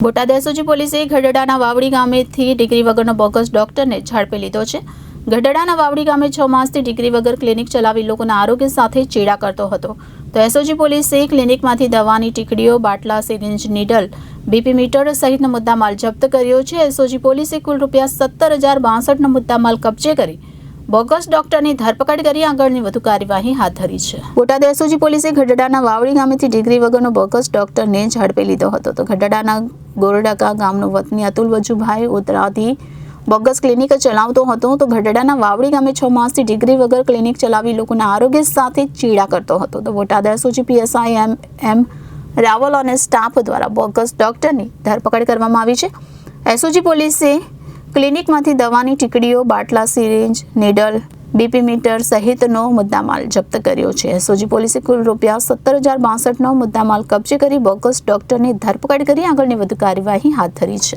Botad SOG પોલીસે ગઢડાના Vavdi ગામેથી degree વગરનો bogus ડોક્ટરને ઝડપી લીધો છે। ગઢડાના વાવડી ગામે 6 માસથી ડિગ્રી વગર ક્લિનિક ચલાવી લોકોના આરોગ્ય સાથે ચેડા કરતો હતો। તો એસઓજી પોલીસે ક્લિનિકમાંથી દવાની ટીકડીઓ, બાટલા, સિરિંજ, નીડલ, બીપી મીટર સહિતનો મુદ્દામાલ જપ્ત કર્યો છે। એસઓજી પોલીસે કુલ ₹17,062નો મુદ્દામાલ કબજે કરી બોગસ ડોક્ટરની ધરપકડ કરી આગળની વધુ કાર્યવાહી હાથ ધરી છે। બોટાદ એસઓજી પોલીસે ગઢડાના વાવડી ગામેથી ડિગ્રી વગરનો બોગસ ડોક્ટરને ઝડપી લીધો હતો। તો ગઢડાના ગોરડકા ગામનો વતની અતુલ વજુભાઈ ઉતરાથી બોગસ ક્લિનિક ચલાવતો હતો। તો ગઢડાના વાવડી ગામે 6 માસથી ડિગ્રી વગર ક્લિનિક ચલાવી લોકોના આરોગ્ય સાથે ચેડા કરતો હતો। તો Botad SOG PSI M Raval અને સ્ટાફ દ્વારા બોગસ ડોક્ટરની ધરપકડ કરવામાં આવી છે। એસઓજી પોલીસે ક્લિનિકમાંથી દવાની ટીકડીઓ, બાટલા, સિરિંજ, નીડલ, બીપી મીટર સહિતનો મુદ્દામાલ જપ્ત કર્યો છે। એસઓજી પોલીસે કુલ ₹17,062નો મુદ્દામાલ કબજે કરી બોગસ ડોક્ટરની ધરપકડ કરી આગળની વધુ કાર્યવાહી હાથ ધરી છે।